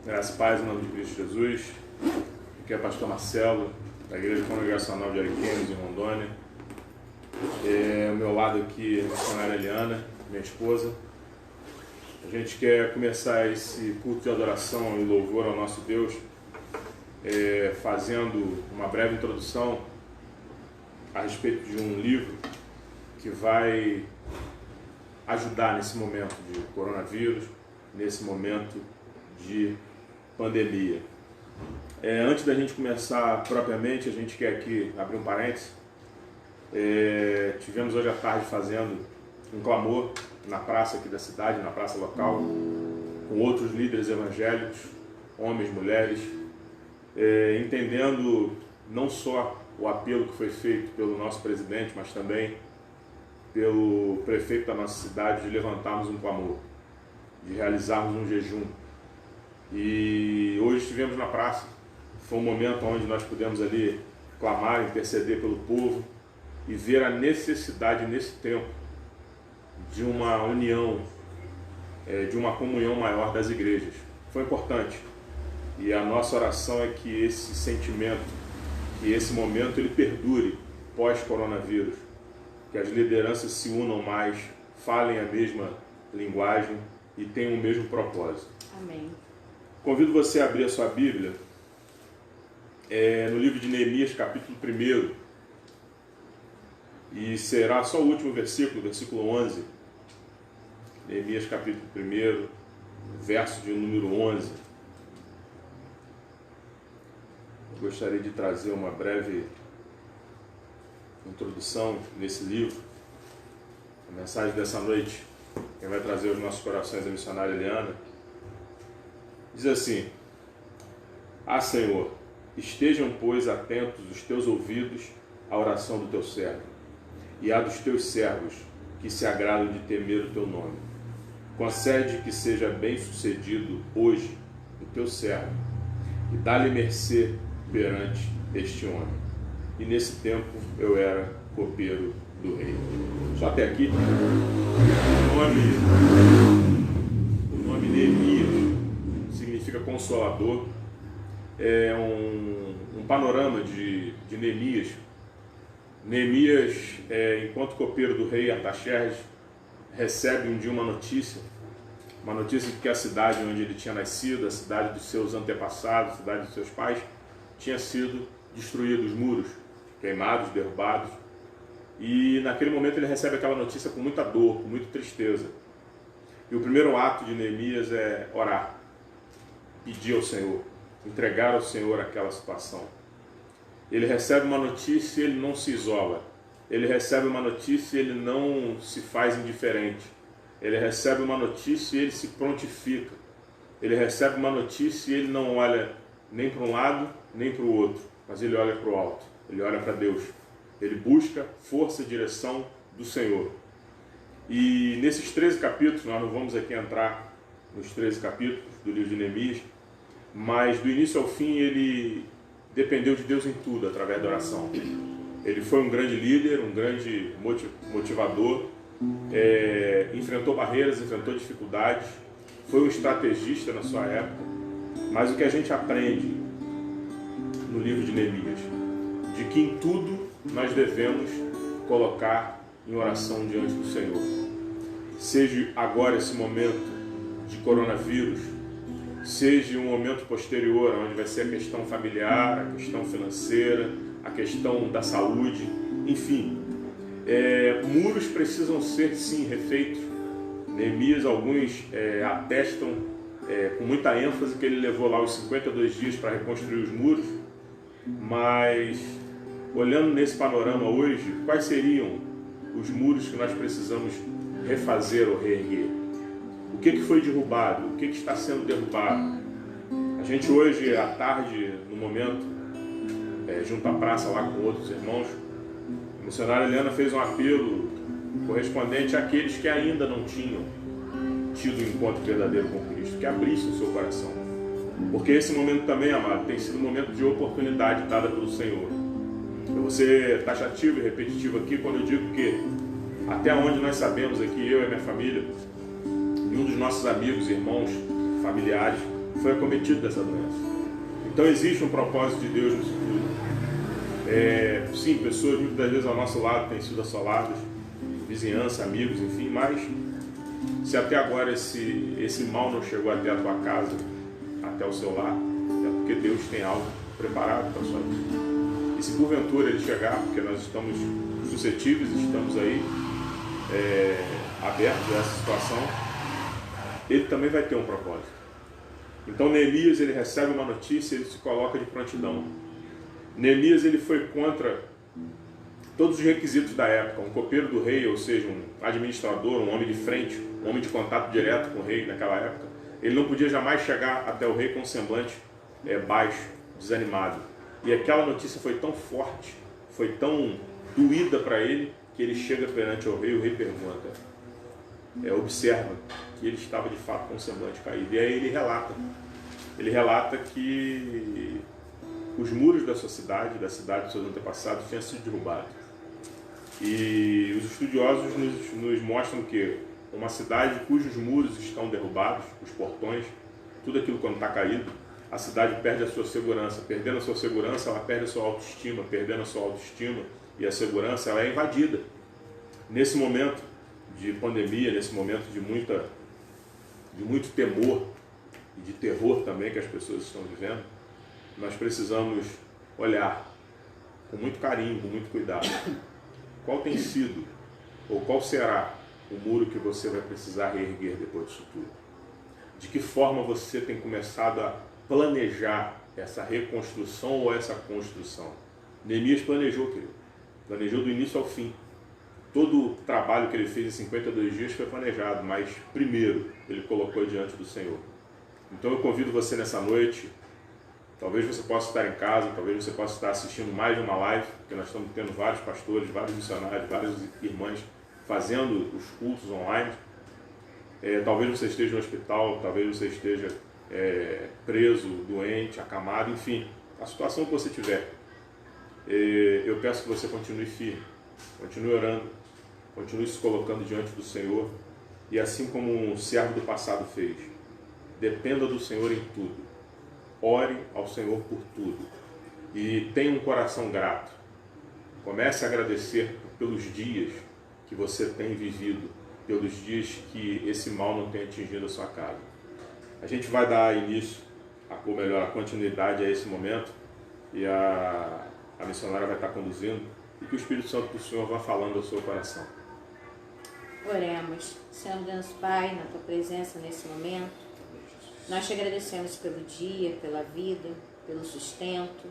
Graças e paz em nome de Cristo Jesus. Aqui é o pastor Marcelo, da Igreja Congregacional de Ariquemes, em Rondônia. Ao meu lado aqui, a missionária Eliana, minha esposa. A gente quer começar esse culto de adoração e louvor ao nosso Deus, fazendo uma breve introdução a respeito de um livro que vai ajudar nesse momento de coronavírus, nesse momento de pandemia. Antes da gente começar propriamente, a gente quer aqui abrir um parênteses. Tivemos hoje à tarde fazendo um clamor na praça aqui da cidade, na praça local, com outros líderes evangélicos, homens, mulheres, entendendo não só o apelo que foi feito pelo nosso presidente, mas também pelo prefeito da nossa cidade, de levantarmos um clamor, de realizarmos um jejum. E hoje estivemos na praça. Foi um momento onde nós pudemos ali clamar, interceder pelo povo e ver a necessidade nesse tempo de uma união, de uma comunhão maior das igrejas. Foi importante. E a nossa oração é que esse sentimento, que esse momento ele perdure pós-coronavírus, que as lideranças se unam mais, falem a mesma linguagem e tenham o mesmo propósito. Amém. Convido você a abrir a sua Bíblia no livro de Neemias, capítulo 1, e será só o último versículo, versículo 11. Neemias, capítulo 1, verso de número 11. Eu gostaria de trazer uma breve introdução nesse livro. A mensagem dessa noite, quem vai trazer aos nossos corações é a missionária Eliana. Diz assim: Ah, Senhor, estejam, pois, atentos os teus ouvidos à oração do teu servo e à dos teus servos que se agradam de temer o teu nome. Concede que seja bem sucedido hoje o teu servo e dá-lhe mercê perante este homem. E nesse tempo eu era copeiro do rei. Só até aqui. O nome Neemias significa consolador. É um panorama de Neemias. Neemias, enquanto copeiro do rei Artaxerxes, recebe um dia uma notícia de que a cidade onde ele tinha nascido, a cidade dos seus antepassados, a cidade dos seus pais, tinha sido destruída, os muros queimados, derrubados. E naquele momento ele recebe aquela notícia com muita dor, com muita tristeza. E o primeiro ato de Neemias é orar, pedir ao Senhor, entregar ao Senhor aquela situação. Ele recebe uma notícia e ele não se isola. Ele recebe uma notícia e ele não se faz indiferente. Ele recebe uma notícia e ele se prontifica. Ele recebe uma notícia e ele não olha nem para um lado nem para o outro, mas ele olha para o alto, ele olha para Deus. Ele busca força e direção do Senhor. E nesses 13 capítulos, nós não vamos aqui entrar nos 13 capítulos do livro de Neemias, mas do início ao fim ele dependeu de Deus em tudo, através da oração. Ele foi um grande líder, um grande motivador, enfrentou barreiras, enfrentou dificuldades, foi um estrategista na sua época. Mas o que a gente aprende no livro de Neemias, de que em tudo nós devemos colocar em oração diante do Senhor. Seja agora esse momento de coronavírus, seja um momento posterior, onde vai ser a questão familiar, a questão financeira, a questão da saúde, enfim. Muros precisam ser, sim, refeitos. Neemias, alguns atestam com muita ênfase que ele levou lá os 52 dias para reconstruir os muros, mas olhando nesse panorama hoje, quais seriam os muros que nós precisamos refazer ou reerguer? O que foi derrubado? O que está sendo derrubado? A gente hoje, à tarde, no momento, junto à praça lá com outros irmãos, a missionária Eliana fez um apelo correspondente àqueles que ainda não tinham tido um encontro verdadeiro com Cristo, que abrissem o seu coração. Porque esse momento também, amado, tem sido um momento de oportunidade dada pelo Senhor. Eu vou ser taxativo e repetitivo aqui quando eu digo que, até onde nós sabemos aqui, eu e minha família, e um dos nossos amigos, irmãos, familiares, foi acometido dessa doença. Então existe um propósito de Deus nisso tudo. Sim, pessoas muitas vezes ao nosso lado têm sido assoladas, vizinhança, amigos, enfim, mas se até agora esse mal não chegou até a tua casa, até o seu lar, é porque Deus tem algo preparado para a sua vida. E se porventura ele chegar, porque nós estamos suscetíveis, estamos aí abertos a essa situação, ele também vai ter um propósito. Então Neemias, ele recebe uma notícia, ele se coloca de prontidão. Neemias, ele foi contra todos os requisitos da época. Um copeiro do rei, ou seja, um administrador, um homem de frente, um homem de contato direto com o rei naquela época, ele não podia jamais chegar até o rei com um semblante baixo, desanimado. E aquela notícia foi tão forte, foi tão doída para ele, que ele chega perante o rei pergunta, observa que ele estava de fato com o semblante caído. E aí ele relata que os muros da sua cidade, da cidade dos seus antepassados, tinham sido derrubados. E os estudiosos nos mostram que uma cidade cujos muros estão derrubados, os portões, tudo aquilo quando está caído, a cidade perde a sua segurança. Perdendo a sua segurança, ela perde a sua autoestima. Perdendo a sua autoestima e a segurança, ela é invadida. Nesse momento de pandemia, nesse momento de muito temor e de terror também que as pessoas estão vivendo, nós precisamos olhar com muito carinho, com muito cuidado, qual tem sido ou qual será o muro que você vai precisar reerguer depois disso tudo. De que forma você tem começado a planejar essa reconstrução ou essa construção. Neemias planejou, querido. Planejou do início ao fim. Todo o trabalho que ele fez em 52 dias foi planejado, mas primeiro ele colocou diante do Senhor. Então eu convido você nessa noite, talvez você possa estar em casa, talvez você possa estar assistindo mais de uma live, porque nós estamos tendo vários pastores, vários missionários, várias irmãs fazendo os cultos online. Talvez você esteja no hospital, talvez você esteja preso, doente, acamado, enfim, a situação que você tiver. Eu peço que você continue firme, continue orando, continue se colocando diante do Senhor, e assim como um servo do passado fez, dependa do Senhor em tudo, ore ao Senhor por tudo, e tenha um coração grato. Comece a agradecer pelos dias que você tem vivido, pelos dias que esse mal não tem atingido a sua casa. A gente vai dar início, ou melhor, a continuidade a esse momento, e a missionária vai estar conduzindo, e que o Espírito Santo do Senhor vá falando ao seu coração. Oremos. Senhor Deus Pai, na Tua presença nesse momento, nós te agradecemos pelo dia, pela vida, pelo sustento.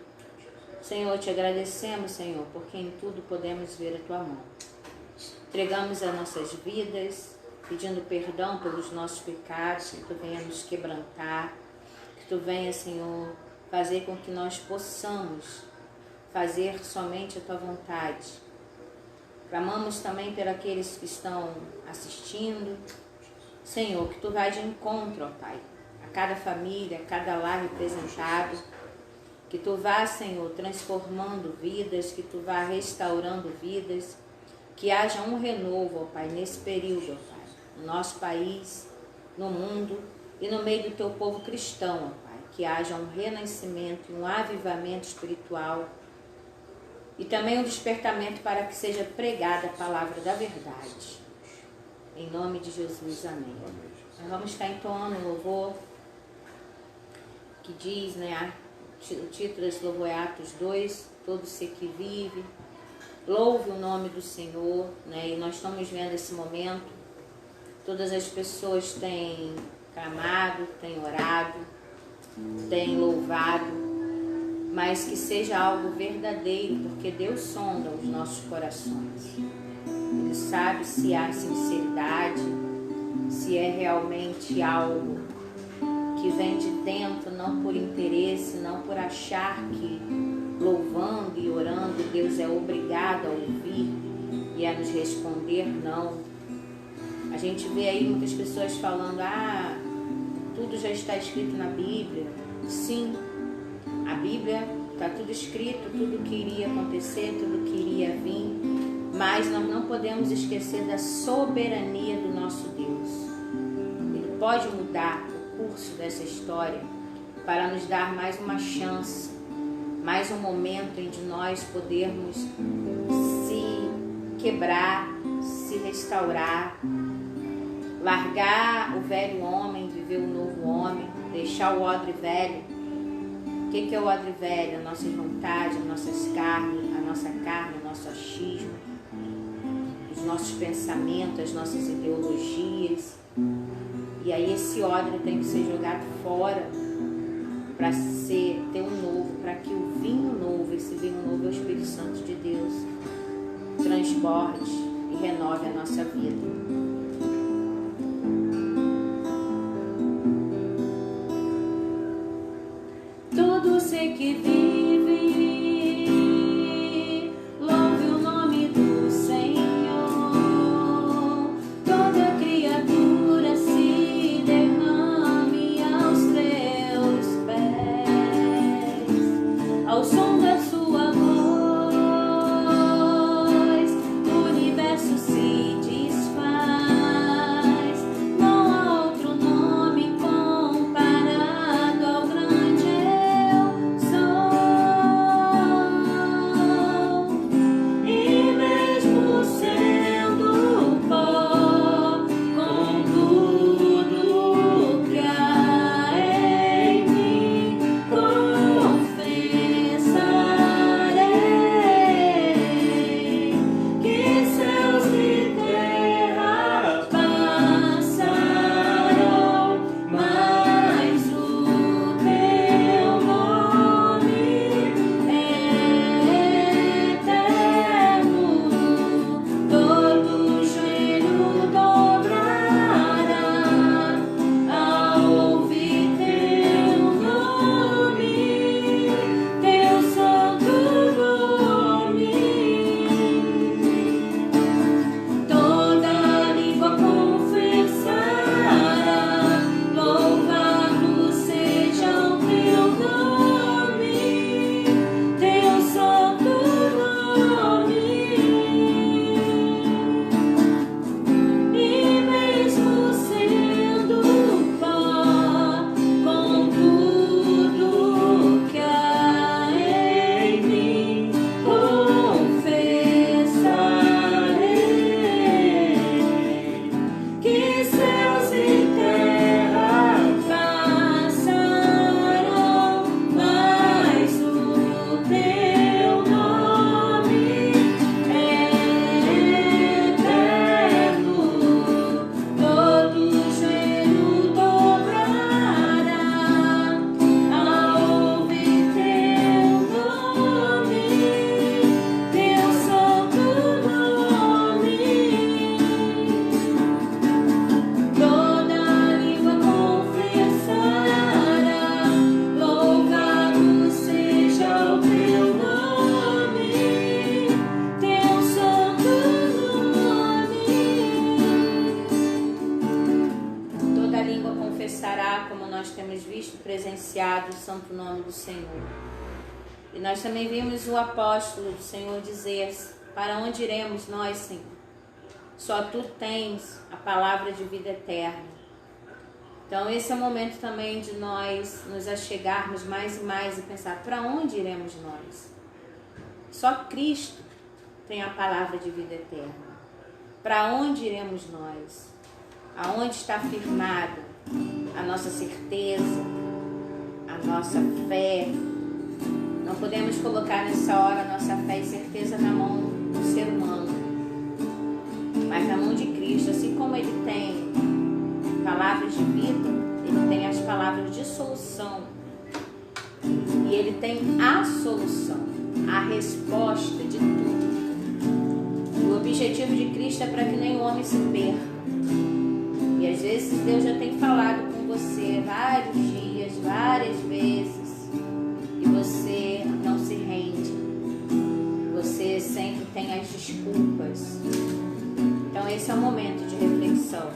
Senhor, te agradecemos, Senhor, porque em tudo podemos ver a Tua mão. Entregamos as nossas vidas, pedindo perdão pelos nossos pecados, que Tu venha nos quebrantar, que Tu venha, Senhor, fazer com que nós possamos fazer somente a Tua vontade. Clamamos também por aqueles que estão assistindo. Senhor, que Tu vais de encontro, ó Pai, a cada família, a cada lar representado. Que Tu vá, Senhor, transformando vidas, que Tu vá restaurando vidas. Que haja um renovo, ó Pai, nesse período, ó Pai, no nosso país, no mundo e no meio do Teu povo cristão, ó Pai. Que haja um renascimento, um avivamento espiritual e também um despertamento para que seja pregada a palavra da verdade. Em nome de Jesus, amém. Nós vamos estar entoando um louvor que diz, o título desse louvor é Atos 2, todo ser que vive, louve o nome do Senhor, e nós estamos vendo esse momento, todas as pessoas têm clamado, têm orado, têm louvado, mas que seja algo verdadeiro, porque Deus sonda os nossos corações. Ele sabe se há sinceridade, se é realmente algo que vem de dentro, não por interesse, não por achar que louvando e orando Deus é obrigado a ouvir e a nos responder, não. A gente vê aí muitas pessoas falando, tudo já está escrito na Bíblia. Sim, a Bíblia está tudo escrito, tudo que iria acontecer, tudo que iria vir, mas nós não podemos esquecer da soberania do nosso Deus. Ele pode mudar o curso dessa história para nos dar mais uma chance, mais um momento em que nós podermos se quebrar, se restaurar, largar o velho homem, viver o novo homem, deixar o odre velho. O que é o odre velho? A nossa vontade, a nossa carne, o nosso achismo, os nossos pensamentos, as nossas ideologias. E aí esse odre tem que ser jogado fora para ter um novo, para que o vinho novo, esse vinho novo é o Espírito Santo de Deus, transborde e renove a nossa vida. Todo ser que vive, louve o nome do Senhor. Toda criatura se derrame aos teus pés, ao som da sua voz, o universo se desfaz. Não há outro nome comparado ao grande presenciado o santo nome do Senhor. E nós também vimos o apóstolo do Senhor dizer: para onde iremos nós, Senhor? Só Tu tens a palavra de vida eterna. Então esse é o momento também de nós nos achegarmos mais e mais e pensar: para onde iremos nós? Só Cristo tem a palavra de vida eterna. Para onde iremos nós? Aonde está firmada a nossa certeza, a nossa fé? Não podemos colocar nessa hora a nossa fé e certeza na mão do ser humano, mas na mão de Cristo. Assim como Ele tem palavras de vida, Ele tem as palavras de solução. E Ele tem a solução, a resposta de tudo. O objetivo de Cristo é para que nenhum homem se perca. E às vezes Deus já tem falado com você vários dias, várias vezes, e você não se rende. Você sempre tem as desculpas. Então esse é o momento de reflexão.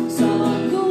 Só Tu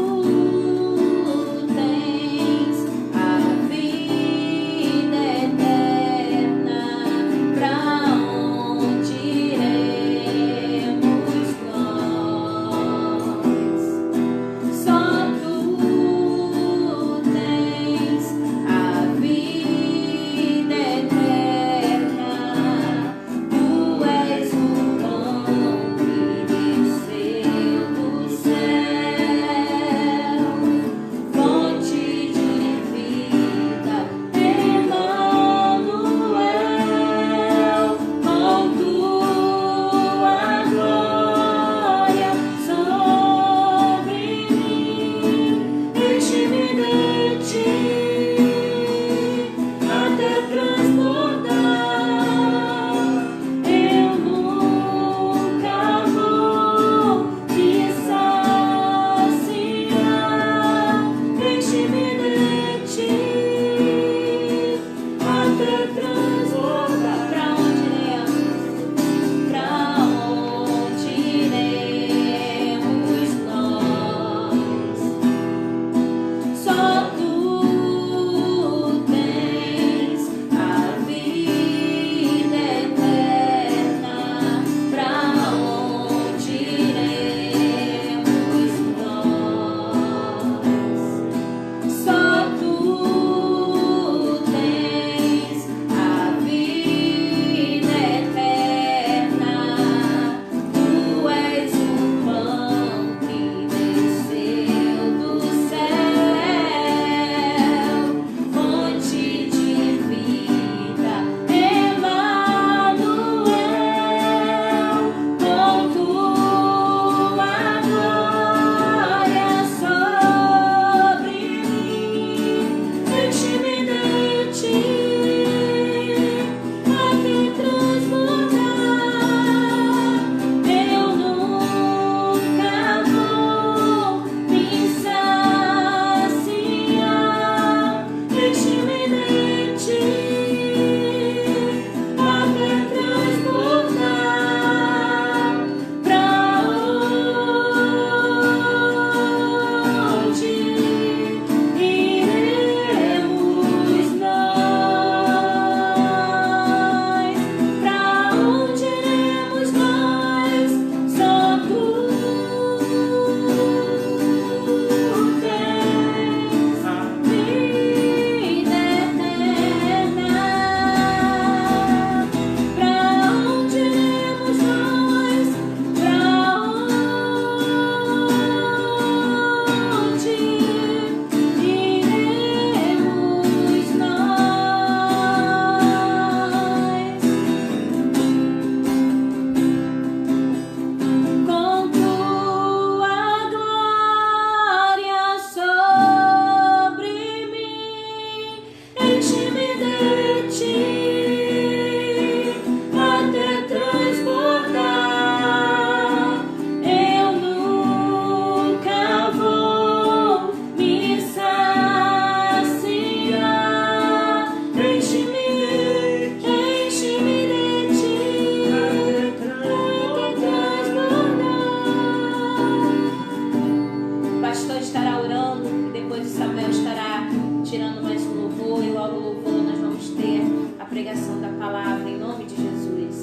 tirando mais um louvor e logo louvor nós vamos ter a pregação da palavra em nome de Jesus.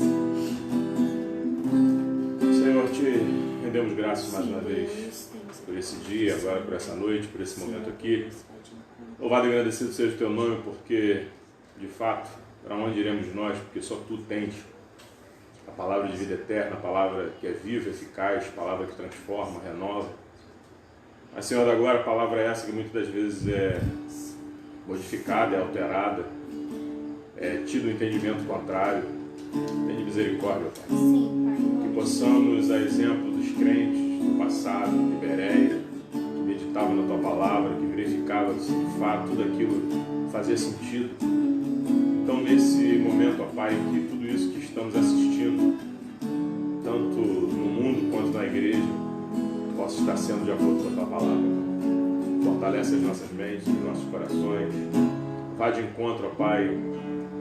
Senhor, te rendemos graças mais uma vez por esse dia, agora por essa noite, por esse momento aqui. Louvado e agradecido seja o teu nome, porque de fato, para onde iremos nós? Porque só tu tens a palavra de vida eterna, a palavra que é viva, eficaz, a palavra que transforma, renova. Mas, Senhor, agora a palavra é essa que muitas das vezes é modificada, é alterada, é tido um entendimento contrário. Tem misericórdia, Pai. Que possamos, a exemplo dos crentes do passado, de Bereia, que meditavam na tua palavra, que verificavam se de fato tudo aquilo fazia sentido. Então, nesse momento, ó Pai, que tudo isso que estamos assistindo, tanto no mundo quanto na igreja, possa estar sendo de acordo com a tua palavra. Fortalece as nossas mentes, os nossos corações. Vá de encontro, ó Pai,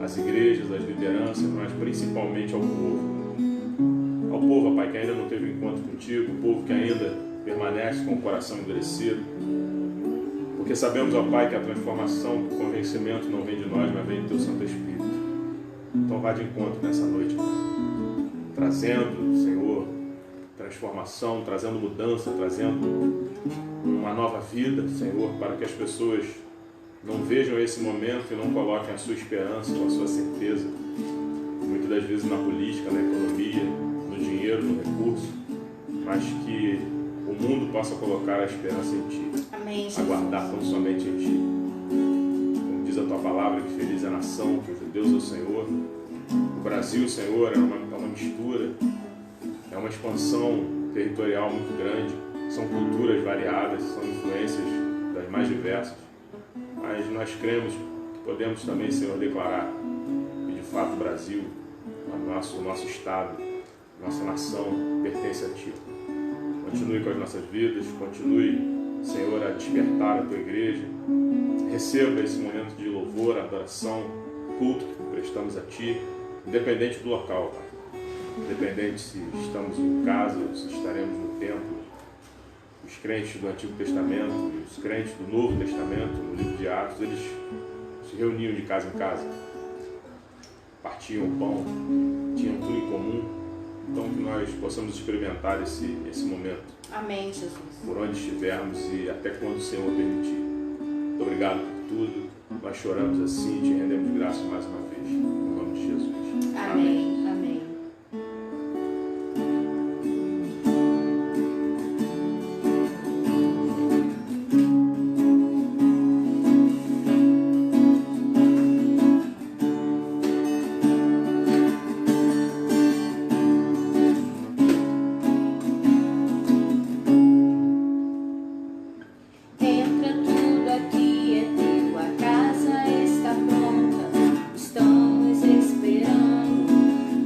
às igrejas, às lideranças, mas principalmente ao povo. Ao povo, ó Pai, que ainda não teve encontro contigo, o povo que ainda permanece com o coração endurecido. Porque sabemos, ó Pai, que a transformação, o convencimento não vem de nós, mas vem do Teu Santo Espírito. Então vá de encontro nessa noite, trazendo, Senhor, transformação, trazendo mudança, trazendo uma nova vida, Senhor, para que as pessoas não vejam esse momento e não coloquem a sua esperança ou a sua certeza, muitas das vezes na política, na economia, no dinheiro, no recurso, mas que o mundo possa colocar a esperança em Ti. Amém, Aguardar tão somente em Ti. Como diz a Tua palavra, que feliz é a nação, que os judeus é o Senhor. O Brasil, Senhor, é uma mistura, é uma expansão territorial muito grande, são culturas variadas, são influências das mais diversas, mas nós cremos que podemos também, Senhor, declarar que de fato o Brasil, o nosso Estado, nossa nação pertence a Ti. Continue com as nossas vidas, continue, Senhor, a despertar a Tua igreja, receba esse momento de louvor, adoração, culto que prestamos a Ti, independente do local, Pai. Independente se estamos em casa ou se estaremos no templo. Os crentes do Antigo Testamento e os crentes do Novo Testamento, no livro de Atos, eles se reuniam de casa em casa, partiam o pão, tinham tudo em comum. Então que nós possamos experimentar esse momento. Amém, Jesus. Por onde estivermos e até quando o Senhor permitir. Muito obrigado por tudo. Nós choramos assim e te rendemos graças mais uma vez. Em nome de Jesus. Amém. Amém. Estamos esperando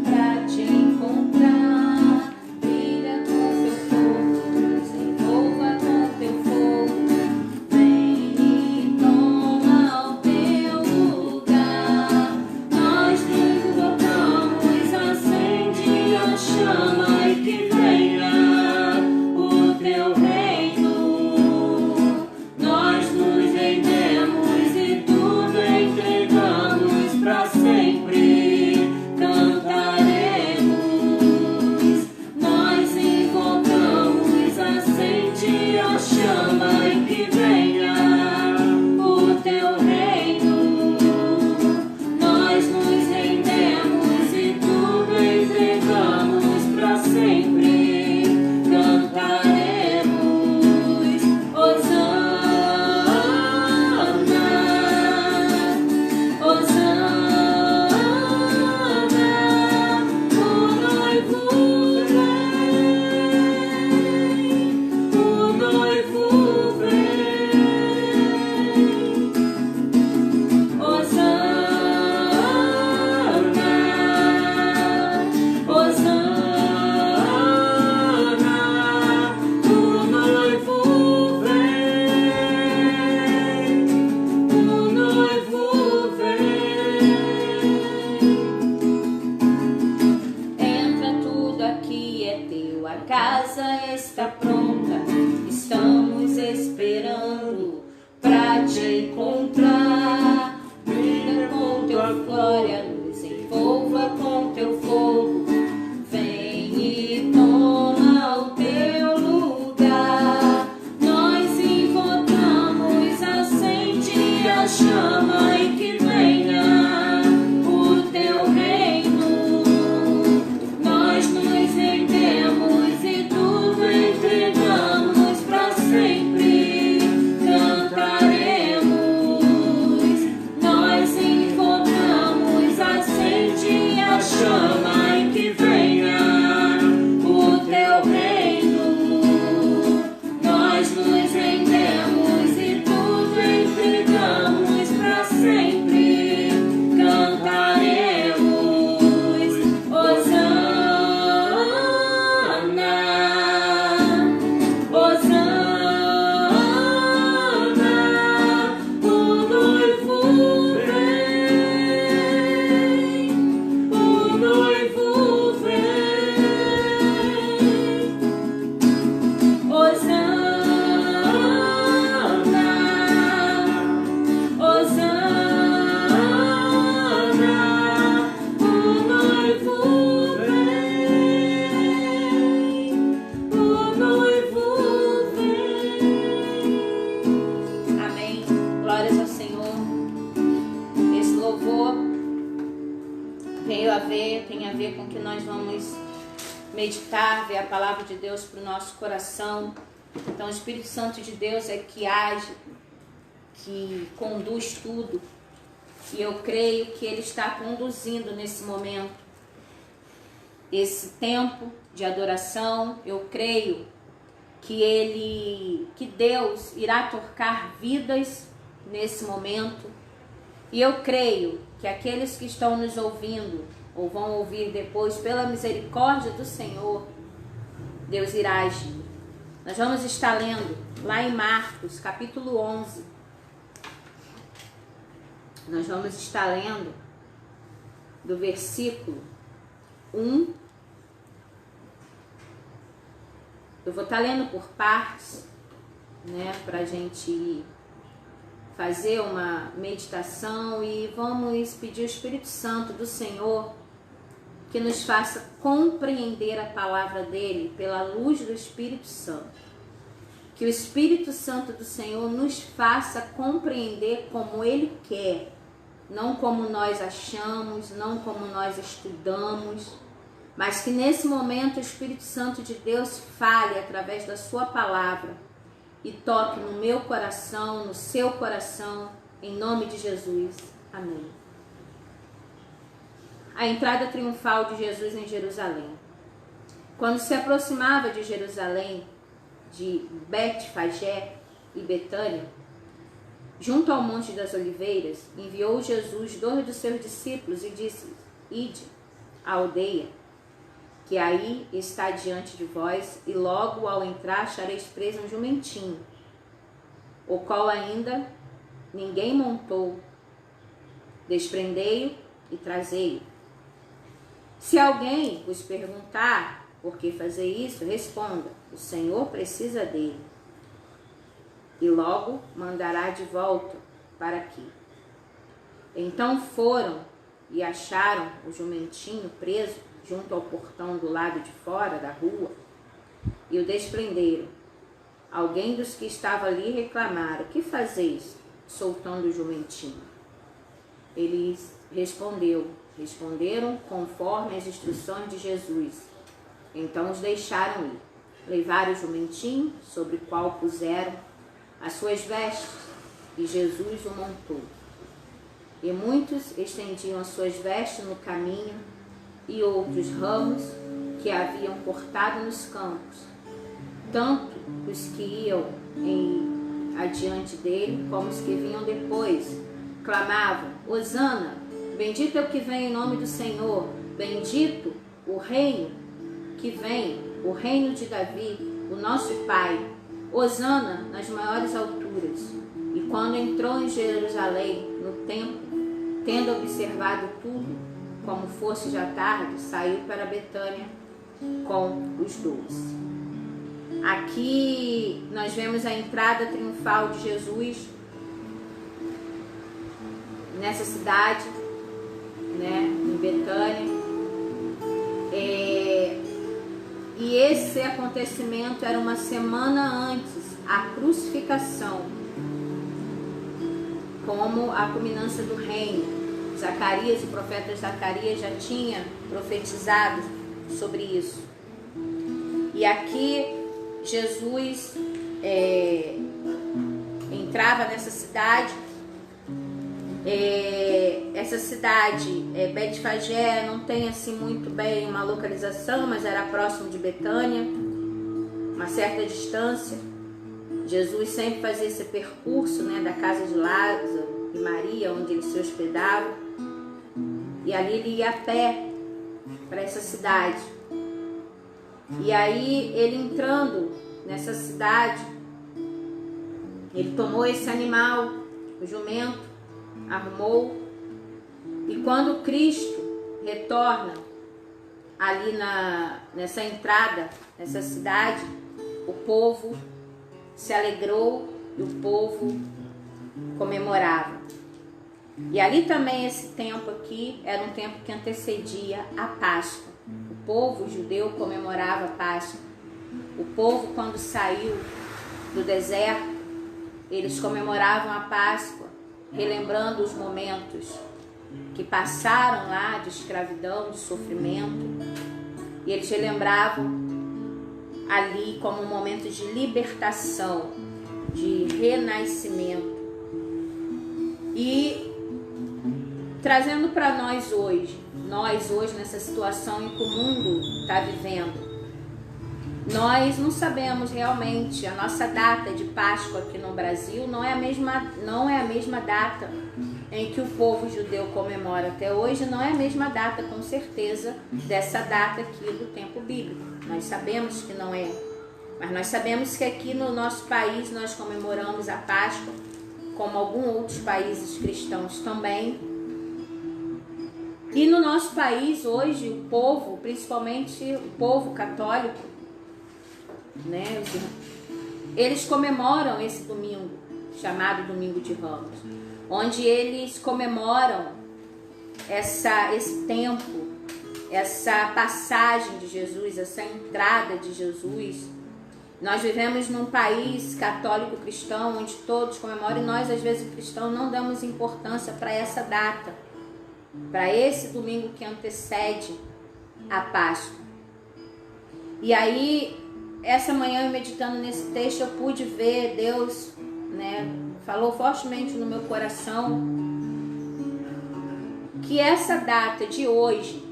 chama e que venha o teu reino. Nós nos rendemos e tudo entregamos para sempre. Cantaremos, nós invocamos, acende a chama e que venha o teu reino. Nós nos rendemos e tudo entregamos para sempre. Cantaremos, Hosana, Hosana, o noivo vem, o noivo vem. Hosana, Hosana, o noivo vem, o noivo vem. Amém. Glórias ao Senhor. Esse louvor tem a ver com o que nós vamos meditar, ver a palavra de Deus para o nosso coração. Então o Espírito Santo de Deus é que age, que conduz tudo. E eu creio que Ele está conduzindo nesse momento, esse tempo de adoração. Eu creio que Deus irá tocar vidas nesse momento. E eu creio que aqueles que estão nos ouvindo, ou vão ouvir depois, pela misericórdia do Senhor, Deus irá agir. Nós vamos estar lendo lá em Marcos, capítulo 11. Nós vamos estar lendo do versículo 1. Eu vou estar lendo por partes, né, para a gente fazer uma meditação, e vamos pedir ao Espírito Santo do Senhor que nos faça compreender a palavra dele pela luz do Espírito Santo. Que o Espírito Santo do Senhor nos faça compreender como ele quer, não como nós achamos, não como nós estudamos, mas que nesse momento o Espírito Santo de Deus fale através da sua palavra e toque no meu coração, no seu coração, em nome de Jesus. Amém. A entrada triunfal de Jesus em Jerusalém. Quando se aproximava de Jerusalém, de Betfagé e Betânia, junto ao Monte das Oliveiras, enviou Jesus 2 dos seus discípulos e disse: Ide à aldeia, que aí está diante de vós, e logo ao entrar achareis preso um jumentinho, o qual ainda ninguém montou. Desprendei-o e trazei-o. Se alguém vos perguntar por que fazer isso, responda: o Senhor precisa dele, e logo mandará de volta para aqui. Então foram e acharam o jumentinho preso junto ao portão do lado de fora da rua, e o desprenderam. Alguém dos que estava ali reclamaram: que fazeis soltando o jumentinho? Eles responderam conforme as instruções de Jesus. Então os deixaram ir. Levaram o jumentinho, sobre o qual puseram as suas vestes, e Jesus o montou. E muitos estendiam as suas vestes no caminho, e outros ramos que haviam cortado nos campos. Tanto os que iam adiante dele, como os que vinham depois, clamavam: Hosana, bendito é o que vem em nome do Senhor, bendito o reino que vem, o reino de Davi, o nosso Pai. Hosana nas maiores alturas. E quando entrou em Jerusalém, no templo, tendo observado tudo, como fosse já tarde, saiu para Betânia com os 12. Aqui nós vemos a entrada triunfal de Jesus nessa cidade, né, em Betânia. E esse acontecimento era uma semana antes, a crucificação. como a culminância do reino. Zacarias, o profeta Zacarias já tinha profetizado sobre isso. E aqui Jesus entrava nessa cidade. Essa cidade, Betfagé, não tem assim muito bem uma localização, mas era próximo de Betânia, uma certa distância. Jesus sempre fazia esse percurso, né, da casa de Lázaro e Maria, onde ele se hospedava, e ali ele ia a pé para essa cidade. E aí ele entrando nessa cidade, ele tomou esse animal, o jumento, arrumou, e quando Cristo retorna ali nessa entrada, nessa cidade, o povo se alegrou e o povo comemorava. E ali também, esse tempo aqui era um tempo que antecedia a Páscoa. O povo judeu comemorava a Páscoa. O povo, quando saiu do deserto, eles comemoravam a Páscoa, relembrando os momentos que passaram lá de escravidão, de sofrimento, e eles relembravam ali como um momento de libertação, de renascimento. E trazendo para nós hoje nessa situação em que o mundo está vivendo, nós não sabemos realmente a nossa data de Páscoa aqui no Brasil, não é a mesma data em que o povo judeu comemora até hoje, não é a mesma data com certeza dessa data aqui do tempo bíblico. Nós sabemos que não é, mas nós sabemos que aqui no nosso país nós comemoramos a Páscoa, como alguns outros países cristãos também. E no nosso país hoje o povo, principalmente o povo católico, né, eles comemoram esse domingo, chamado Domingo de Ramos, onde eles comemoram esse tempo, essa passagem de Jesus, essa entrada de Jesus. Nós vivemos num país católico cristão, onde todos comemoram, e nós, às vezes, cristãos, não damos importância para essa data, para esse domingo que antecede a Páscoa. E aí, essa manhã, eu meditando nesse texto, eu pude ver Deus, né, falou fortemente no meu coração que essa data de hoje,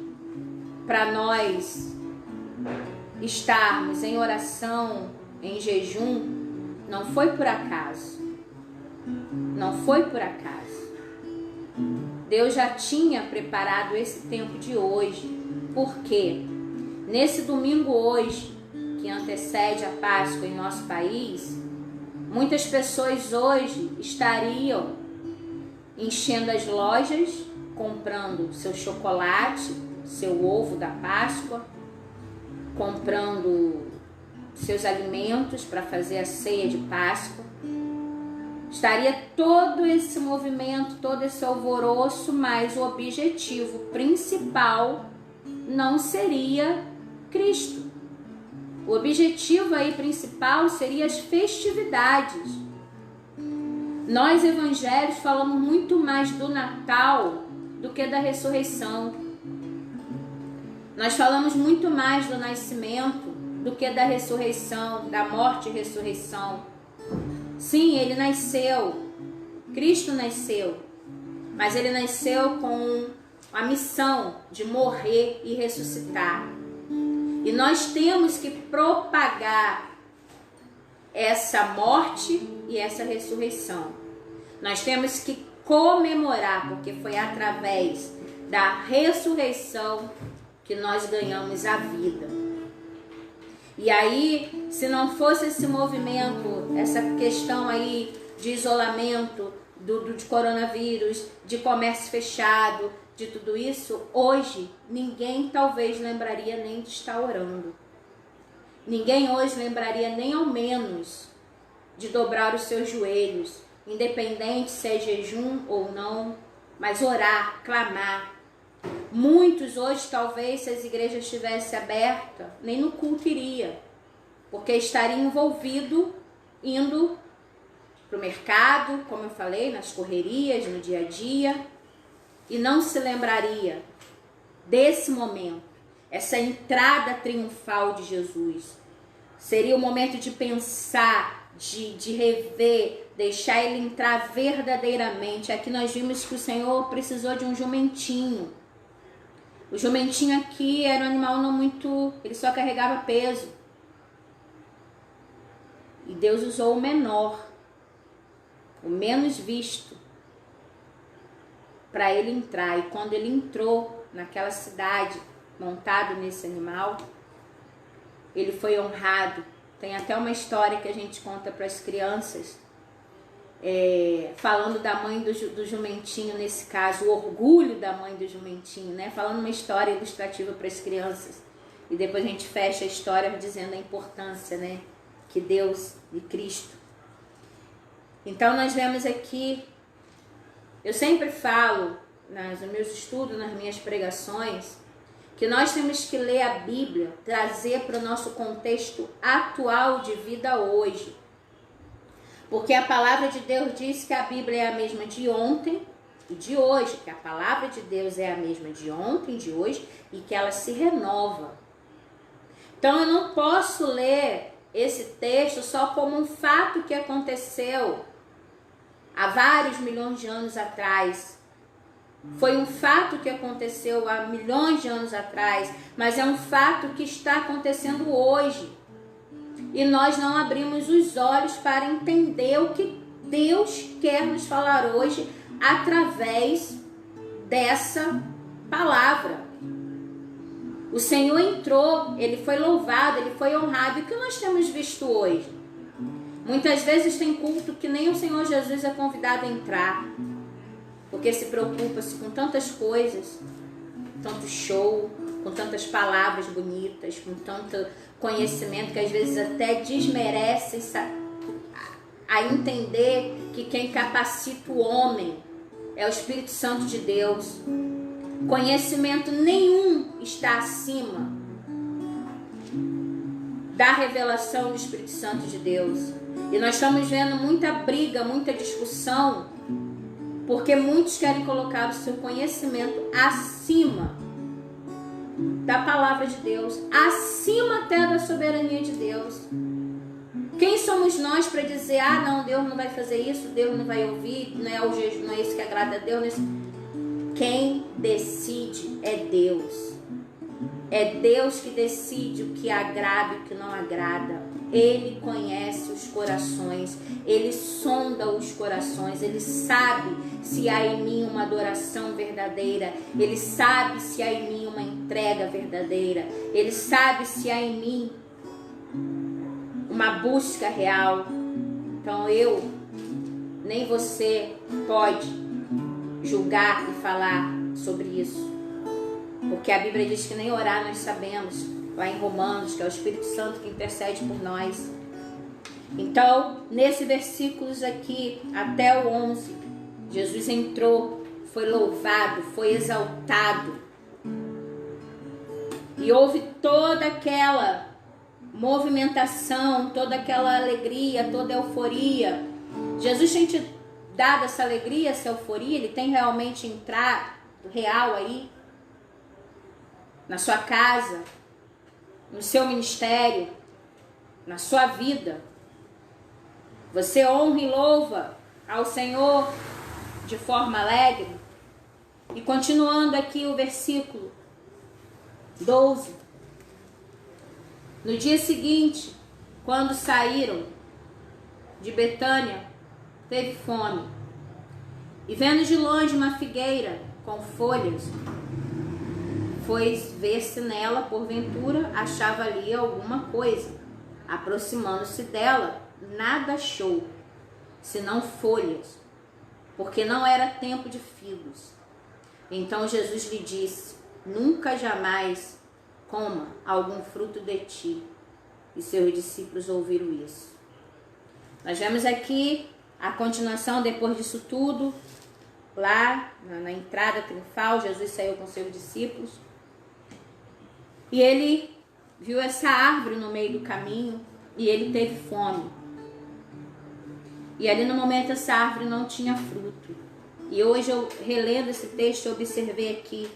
para nós estarmos em oração, em jejum, não foi por acaso. Não foi por acaso. Deus já tinha preparado esse tempo de hoje, porque nesse domingo hoje, que antecede a Páscoa em nosso país, muitas pessoas hoje estariam enchendo as lojas, comprando seu chocolate, seu ovo da Páscoa, comprando seus alimentos para fazer a ceia de Páscoa. Estaria todo esse movimento, todo esse alvoroço, mas o objetivo principal não seria Cristo. O objetivo aí principal seria as festividades. Nós evangélicos falamos muito mais do Natal do que da ressurreição. Nós falamos muito mais do nascimento do que da ressurreição, da morte e ressurreição. Sim, ele nasceu, Cristo nasceu, mas ele nasceu com a missão de morrer e ressuscitar. E nós temos que propagar essa morte e essa ressurreição. Nós temos que comemorar, porque foi através da ressurreição que nós ganhamos a vida. E aí, se não fosse esse movimento, essa questão aí de isolamento, de coronavírus, de comércio fechado, de tudo isso, hoje ninguém talvez lembraria nem de estar orando. Ninguém hoje lembraria nem ao menos de dobrar os seus joelhos, independente se é jejum ou não, mas orar, clamar. Muitos hoje, talvez, se as igrejas estivessem abertas, nem no culto iria, porque estaria envolvido indo para o mercado, como eu falei, nas correrias, no dia a dia, e não se lembraria desse momento, essa entrada triunfal de Jesus. Seria o momento de pensar, de rever, deixar ele entrar verdadeiramente. Aqui nós vimos que o Senhor precisou de um jumentinho. O jumentinho aqui era um animal não muito... ele só carregava peso. E Deus usou o menor, o menos visto, para ele entrar. E quando ele entrou naquela cidade, montado nesse animal, ele foi honrado. Tem até uma história que a gente conta para as crianças, falando da mãe do jumentinho, nesse caso, o orgulho da mãe do jumentinho, né? Falando uma história ilustrativa para as crianças. E depois a gente fecha a história dizendo a importância, né, que Deus e Cristo. Então nós vemos aqui, eu sempre falo nos meus estudos, nas minhas pregações, que nós temos que ler a Bíblia, trazer para o nosso contexto atual de vida hoje. Porque a palavra de Deus diz que a Bíblia é a mesma de ontem e de hoje, que a palavra de Deus é a mesma de ontem, de hoje, e que ela se renova. Então eu não posso ler esse texto só como um fato que aconteceu há vários milhões de anos atrás. Foi um fato que aconteceu há milhões de anos atrás, mas é um fato que está acontecendo hoje. E nós não abrimos os olhos para entender o que Deus quer nos falar hoje através dessa palavra. O Senhor entrou, ele foi louvado, ele foi honrado. E o que nós temos visto hoje? Muitas vezes tem culto que nem o Senhor Jesus é convidado a entrar, porque se preocupa-se com tantas coisas, tanto show, com tantas palavras bonitas, com tanto conhecimento que às vezes até desmerece a entender que quem capacita o homem é o Espírito Santo de Deus. Conhecimento nenhum está acima da revelação do Espírito Santo de Deus. E nós estamos vendo muita briga, muita discussão, porque muitos querem colocar o seu conhecimento acima da palavra de Deus, acima até da soberania de Deus. Quem somos nós para dizer, não, Deus não vai fazer isso, Deus não vai ouvir, não é o jejum, não é isso que agrada a Deus. Quem decide é Deus. É Deus que decide o que agrada e o que não agrada. Ele conhece os corações, ele sonda os corações, ele sabe se há em mim uma adoração verdadeira, ele sabe se há em mim uma entrega verdadeira, ele sabe se há em mim uma busca real. Então eu, nem você pode julgar e falar sobre isso, porque a Bíblia diz que nem orar nós sabemos, lá em Romanos, que é o Espírito Santo que intercede por nós. Então, nesses versículos aqui, até o 11, Jesus entrou, foi louvado, foi exaltado, e houve toda aquela movimentação, toda aquela alegria, toda a euforia. Jesus tem te dado essa alegria, essa euforia, ele tem realmente entrado real aí na sua casa, no seu ministério, na sua vida. Você honra e louva ao Senhor de forma alegre. E continuando aqui o versículo 12. No dia seguinte, quando saíram de Betânia, teve fome. E vendo de longe uma figueira com folhas, foi ver se nela, porventura, achava ali alguma coisa. Aproximando-se dela, nada achou, senão folhas, porque não era tempo de figos. Então Jesus lhe disse, nunca jamais coma algum fruto de ti. E seus discípulos ouviram isso. Nós vemos aqui a continuação, depois disso tudo, lá na entrada triunfal, Jesus saiu com seus discípulos. E ele viu essa árvore no meio do caminho e ele teve fome. E ali no momento essa árvore não tinha fruto. E hoje eu relendo esse texto eu observei aqui.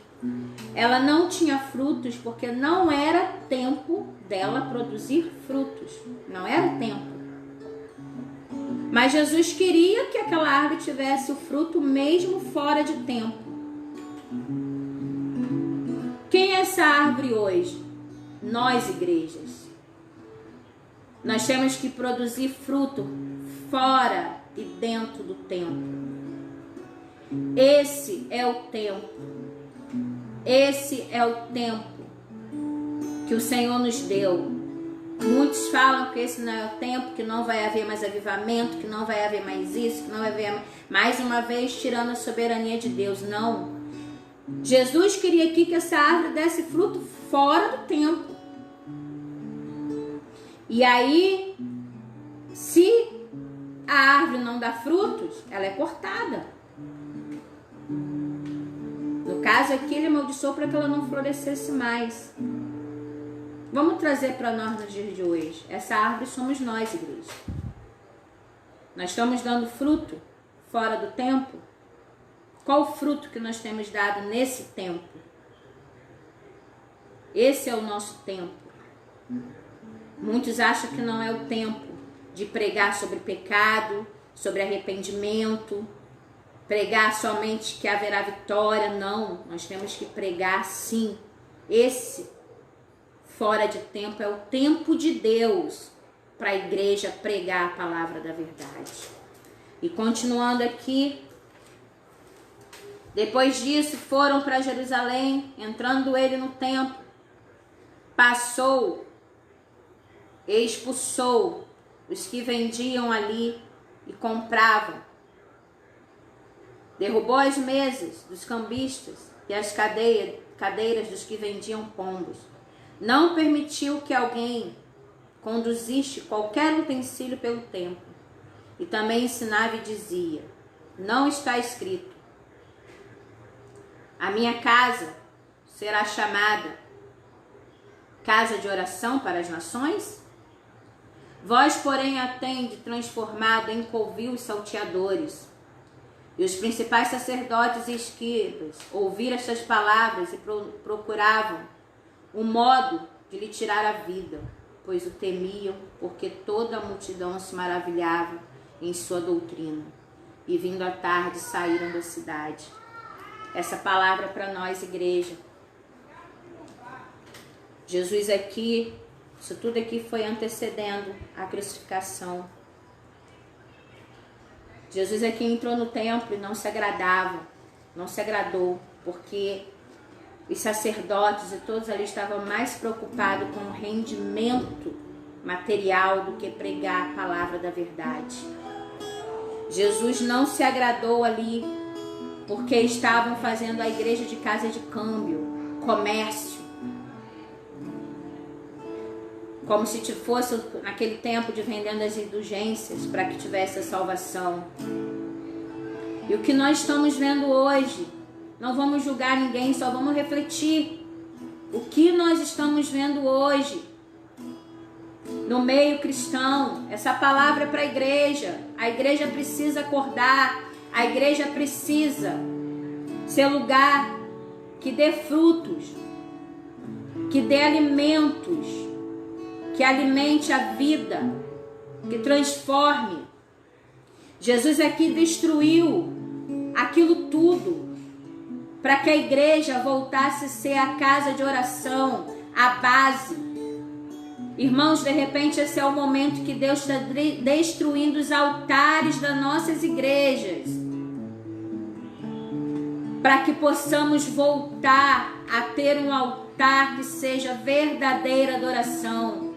Ela não tinha frutos porque não era tempo dela produzir frutos. Não era tempo. Mas Jesus queria que aquela árvore tivesse o fruto mesmo fora de tempo. Quem é essa árvore hoje? Nós, igrejas. Nós temos que produzir fruto fora e dentro do tempo. Esse é o tempo. Esse é o tempo que o Senhor nos deu. Muitos falam que esse não é o tempo, que não vai haver mais avivamento, que não vai haver mais isso, que não vai haver mais uma vez tirando a soberania de Deus. Não. Jesus queria aqui que essa árvore desse fruto fora do tempo. E aí, se a árvore não dá frutos, ela é cortada. No caso aqui, ele amaldiçoou para que ela não florescesse mais. Vamos trazer para nós nos dias de hoje. Essa árvore somos nós, igreja. Nós estamos dando fruto fora do tempo. Qual o fruto que nós temos dado nesse tempo? Esse é o nosso tempo. Muitos acham que não é o tempo de pregar sobre pecado, sobre arrependimento, pregar somente que haverá vitória. Não, nós temos que pregar sim. Esse fora de tempo é o tempo de Deus para a igreja pregar a palavra da verdade. E continuando aqui, depois disso foram para Jerusalém, entrando ele no templo, passou e expulsou os que vendiam ali e compravam. Derrubou as mesas dos cambistas e as cadeiras dos que vendiam pombos. Não permitiu que alguém conduzisse qualquer utensílio pelo templo. E também ensinava e dizia: não está escrito: a minha casa será chamada casa de oração para as nações? Vós, porém, a tende transformado em covil e salteadores. E os principais sacerdotes e escribas ouviram estas palavras e procuravam o modo de lhe tirar a vida, pois o temiam, porque toda a multidão se maravilhava em sua doutrina. E vindo à tarde saíram da cidade. Essa palavra para nós, igreja. Jesus aqui, isso tudo aqui foi antecedendo a crucificação. Jesus aqui entrou no templo e não se agradou, porque os sacerdotes e todos ali estavam mais preocupados com o rendimento material do que pregar a palavra da verdade. Jesus não se agradou ali porque estavam fazendo a igreja de casa de câmbio, comércio, como se fosse naquele tempo de vendendo as indulgências para que tivesse a salvação. E o que nós estamos vendo hoje, não vamos julgar ninguém, só vamos refletir. O que nós estamos vendo hoje no meio cristão, essa palavra é para a igreja. A igreja precisa acordar, a igreja precisa ser lugar que dê frutos, que dê alimentos, que alimente a vida, que transforme. Jesus aqui destruiu aquilo tudo para que a igreja voltasse a ser a casa de oração, a base. Irmãos, de repente esse é o momento que Deus está destruindo os altares das nossas igrejas, para que possamos voltar a ter um altar que seja verdadeira adoração.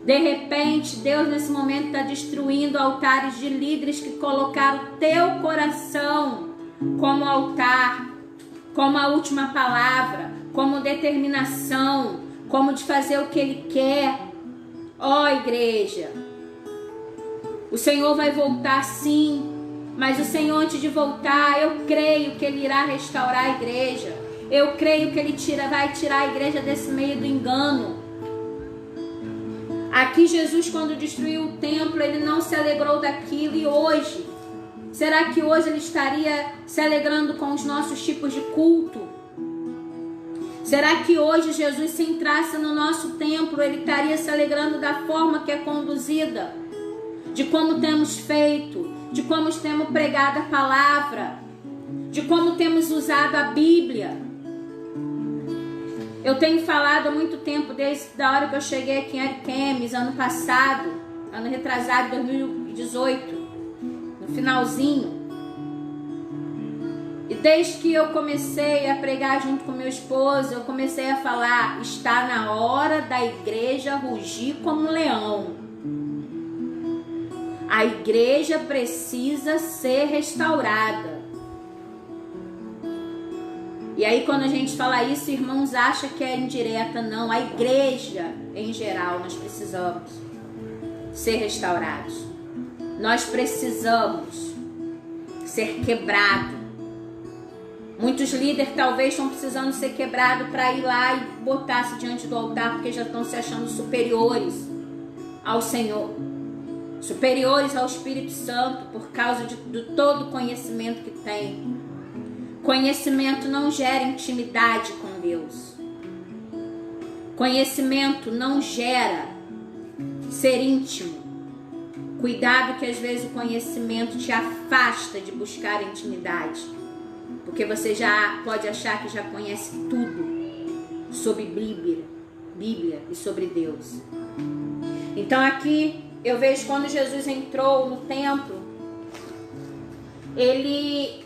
De repente, Deus nesse momento está destruindo altares de líderes que colocaram o teu coração como altar, como a última palavra, como determinação, como de fazer o que Ele quer. Ó, igreja, o Senhor vai voltar sim, mas o Senhor, antes de voltar, eu creio que Ele irá restaurar a igreja. Eu creio que Ele vai tirar a igreja desse meio do engano. Aqui Jesus, quando destruiu o templo, ele não se alegrou daquilo. E hoje, será que hoje ele estaria se alegrando com os nossos tipos de culto? Será que hoje Jesus, se entrasse no nosso templo, ele estaria se alegrando da forma que é conduzida? De como temos feito, de como temos pregado a palavra, de como temos usado a Bíblia. Eu tenho falado há muito tempo, desde a hora que eu cheguei aqui em Ariquemes, ano passado, ano retrasado, 2018, no finalzinho. E desde que eu comecei a pregar junto com meu esposo, eu comecei a falar, está na hora da igreja rugir como um leão. A igreja precisa ser restaurada. E aí quando a gente fala isso, irmãos, acham que é indireta. Não, a igreja em geral, nós precisamos ser restaurados. Nós precisamos ser quebrados. Muitos líderes talvez estão precisando ser quebrados para ir lá e botar-se diante do altar, porque já estão se achando superiores ao Senhor, superiores ao Espírito Santo, por causa de todo o conhecimento que tem. Conhecimento não gera intimidade com Deus. Conhecimento não gera ser íntimo. Cuidado que às vezes o conhecimento te afasta de buscar intimidade, porque você já pode achar que já conhece tudo sobre Bíblia e sobre Deus. Então aqui eu vejo quando Jesus entrou no templo, ele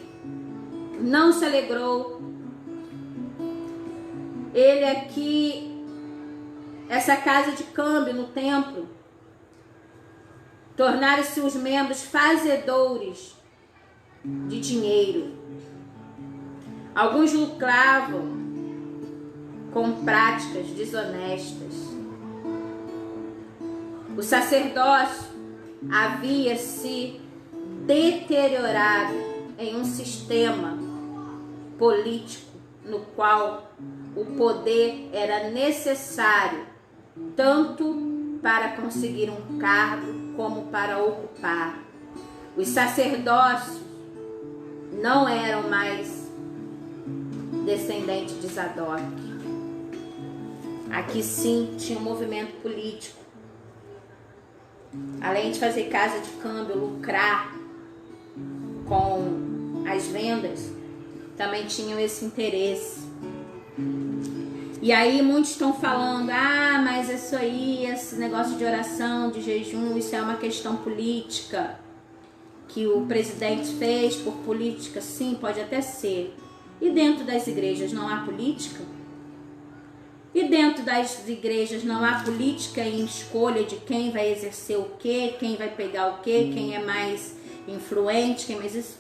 não se alegrou. Ele aqui, essa casa de câmbio no templo, tornaram-se os membros fazedores de dinheiro. Alguns lucravam com práticas desonestas. O sacerdócio havia se deteriorado em um sistema político no qual o poder era necessário tanto para conseguir um cargo como para ocupar. Os sacerdócios não eram mais descendentes de Zadok. Aqui sim tinha um movimento político. Além de fazer casa de câmbio, lucrar com as vendas, também tinham esse interesse. E aí muitos estão falando, mas isso aí, esse negócio de oração, de jejum, isso é uma questão política, que o presidente fez por política. Sim, pode até ser. E dentro das igrejas não há política? E dentro das igrejas não há política em escolha de quem vai exercer o quê, quem vai pegar o quê, quem é mais influente, quem mais isso?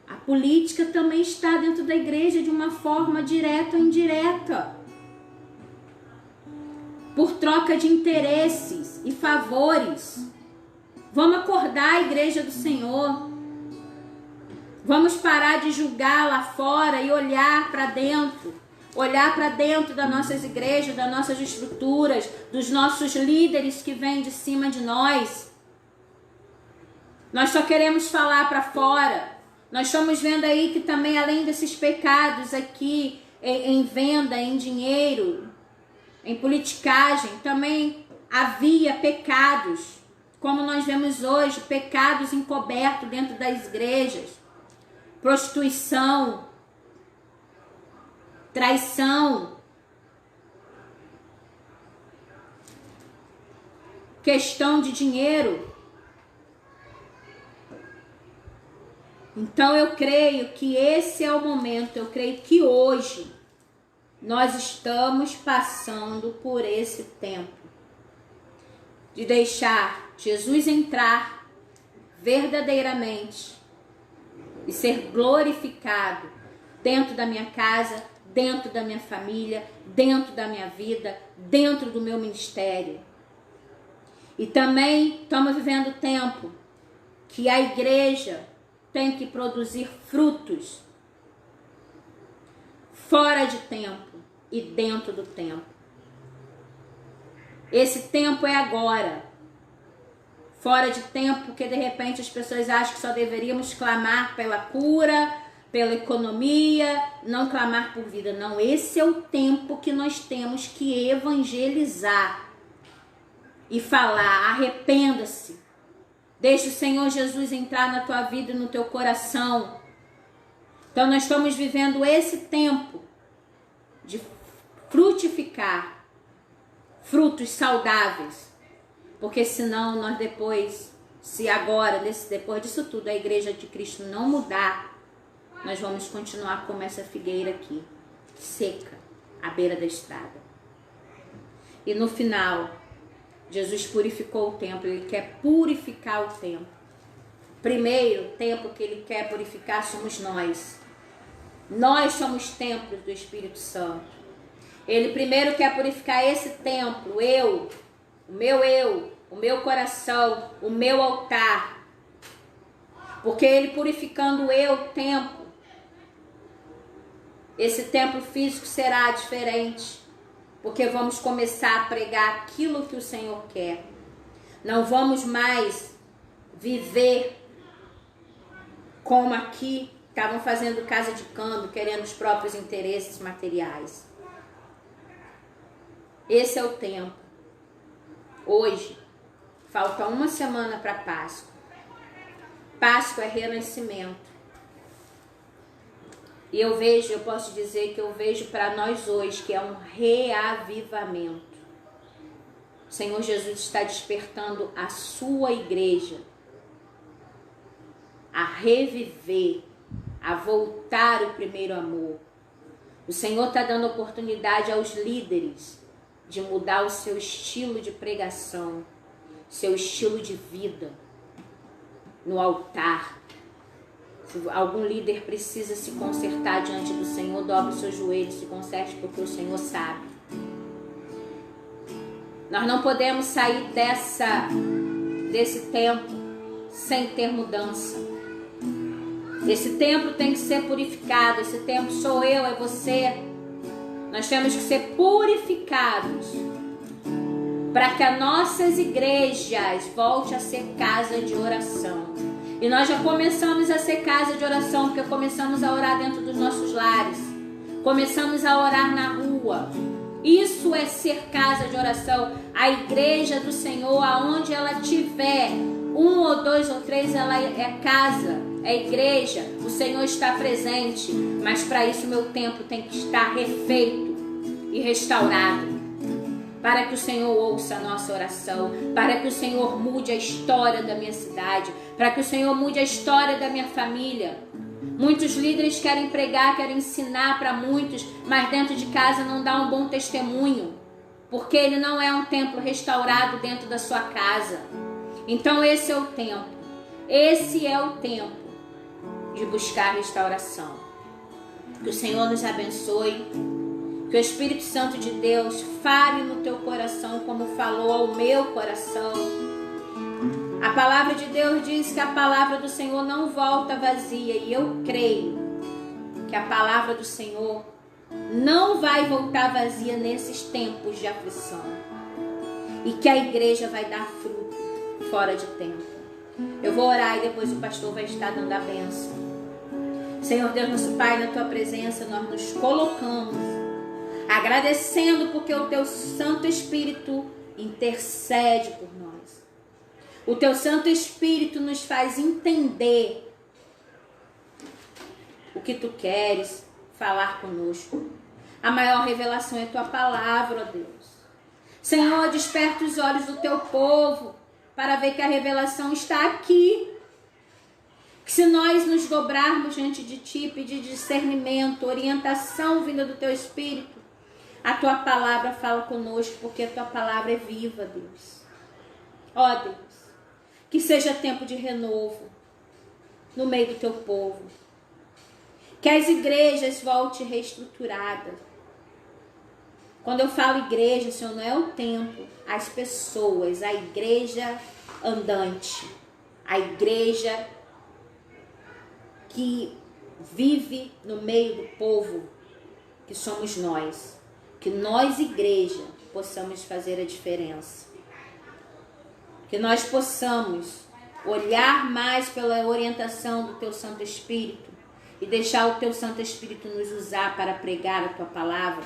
A política também está dentro da igreja de uma forma direta ou indireta, por troca de interesses e favores. Vamos acordar a igreja do Senhor. Vamos parar de julgar lá fora e olhar para dentro. Olhar para dentro das nossas igrejas, das nossas estruturas, dos nossos líderes que vêm de cima de nós. Nós só queremos falar para fora. Nós estamos vendo aí que também, além desses pecados aqui, em venda, em dinheiro, em politicagem, também havia pecados, como nós vemos hoje, pecados encobertos dentro das igrejas, prostituição, traição, questão de dinheiro. Então eu creio que esse é o momento, eu creio que hoje nós estamos passando por esse tempo de deixar Jesus entrar verdadeiramente e ser glorificado dentro da minha casa, dentro da minha família, dentro da minha vida, dentro do meu ministério. E também estamos vivendo tempo que a igreja tem que produzir frutos fora de tempo e dentro do tempo. Esse tempo é agora. Fora de tempo, porque de repente as pessoas acham que só deveríamos clamar pela cura, pela economia, não clamar por vida. Não, esse é o tempo que nós temos que evangelizar e falar: arrependa-se. Deixa o Senhor Jesus entrar na tua vida e no teu coração. Então nós estamos vivendo esse tempo de frutificar frutos saudáveis. Porque senão nós depois, se agora, depois disso tudo, a igreja de Cristo não mudar, nós vamos continuar como essa figueira aqui, seca, à beira da estrada. E no final, Jesus purificou o templo, Ele quer purificar o templo. Primeiro templo que Ele quer purificar somos nós. Nós somos templos do Espírito Santo. Ele primeiro quer purificar esse templo, o meu coração, o meu altar. Porque Ele purificando o templo, esse templo físico será diferente. Porque vamos começar a pregar aquilo que o Senhor quer. Não vamos mais viver como aqui estavam fazendo casa de câmbio, querendo os próprios interesses materiais. Esse é o tempo. Hoje, falta uma semana para Páscoa. Páscoa é renascimento. E eu posso dizer que eu vejo para nós hoje que é um reavivamento. O Senhor Jesus está despertando a sua igreja a reviver, a voltar ao primeiro amor. O Senhor está dando oportunidade aos líderes de mudar o seu estilo de pregação, seu estilo de vida no altar. Se algum líder precisa se consertar diante do Senhor, dobre os seus joelhos, se conserte, porque o Senhor sabe. Nós não podemos sair desse tempo sem ter mudança. Esse templo tem que ser purificado. Esse templo sou eu, é você. Nós temos que ser purificados para que as nossas igrejas voltem a ser casa de oração. E nós já começamos a ser casa de oração, porque começamos a orar dentro dos nossos lares. Começamos a orar na rua. Isso é ser casa de oração. A igreja do Senhor, aonde ela tiver, 1 ou 2 ou 3, ela é casa, é igreja. O Senhor está presente. Mas para isso meu templo tem que estar refeito e restaurado. Para que o Senhor ouça a nossa oração, para que o Senhor mude a história da minha cidade, para que o Senhor mude a história da minha família. Muitos líderes querem pregar, querem ensinar para muitos, mas dentro de casa não dá um bom testemunho, porque ele não é um templo restaurado dentro da sua casa. Então esse é o tempo de buscar restauração. Que o Senhor nos abençoe. Que o Espírito Santo de Deus fale no teu coração como falou ao meu coração. A palavra de Deus diz que a palavra do Senhor não volta vazia. E eu creio que a palavra do Senhor não vai voltar vazia nesses tempos de aflição. E que a igreja vai dar fruto fora de tempo. Eu vou orar e depois o pastor vai estar dando a bênção. Senhor Deus, nosso Pai, na tua presença nós nos colocamos, agradecendo porque o teu Santo Espírito intercede por nós. O teu Santo Espírito nos faz entender o que tu queres falar conosco. A maior revelação é tua palavra, ó Deus. Senhor, desperta os olhos do teu povo para ver que a revelação está aqui. Que se nós nos dobrarmos diante de ti, pedir discernimento, orientação vinda do teu Espírito, a tua palavra fala conosco, porque a tua palavra é viva, Deus. Ó Deus, que seja tempo de renovo no meio do teu povo. Que as igrejas voltem reestruturadas. Quando eu falo igreja, Senhor, não é o templo, as pessoas, a igreja andante, a igreja que vive no meio do povo, que somos nós. Que nós, igreja, possamos fazer a diferença. Que nós possamos olhar mais pela orientação do Teu Santo Espírito e deixar o Teu Santo Espírito nos usar para pregar a Tua palavra.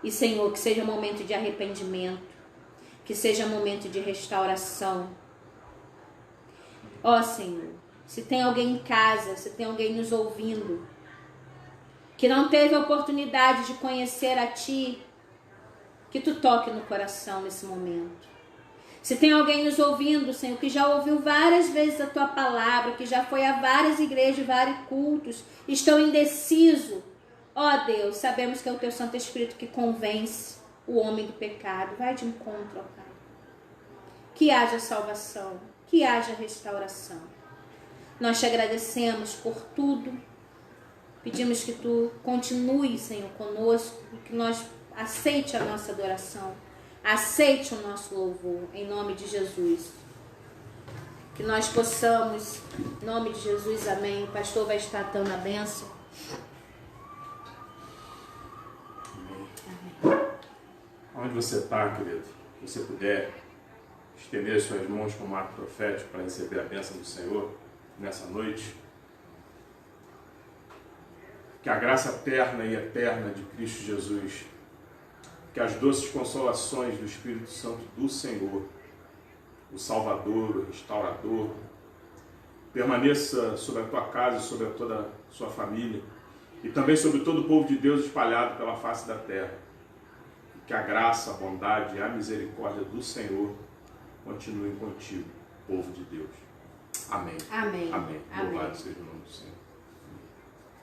E, Senhor, que seja um momento de arrependimento, que seja um momento de restauração. Ó, Senhor, se tem alguém em casa, se tem alguém nos ouvindo, que não teve a oportunidade de conhecer a Ti, que Tu toque no coração nesse momento. Se tem alguém nos ouvindo, Senhor, que já ouviu várias vezes a Tua palavra, que já foi a várias igrejas, vários cultos, estão indecisos. Ó Deus, sabemos que é o Teu Santo Espírito que convence o homem do pecado. Vai de encontro, ó Pai. Que haja salvação, que haja restauração. Nós Te agradecemos por tudo. Pedimos que Tu continue, Senhor, conosco, que nós aceite a nossa adoração. Aceite o nosso louvor, em nome de Jesus. Que nós possamos, em nome de Jesus, amém. O pastor vai estar dando a bênção. Amém. Onde você está, querido, se você puder estender as suas mãos com um ato profético para receber a bênção do Senhor nessa noite. Que a graça terna e eterna de Cristo Jesus, que as doces consolações do Espírito Santo do Senhor, o Salvador, o Restaurador, permaneça sobre a tua casa e sobre toda a sua família, e também sobre todo o povo de Deus espalhado pela face da terra. Que a graça, a bondade e a misericórdia do Senhor continuem contigo, povo de Deus. Amém. Amém. Amém. Amém. Louvado seja o nome do Senhor.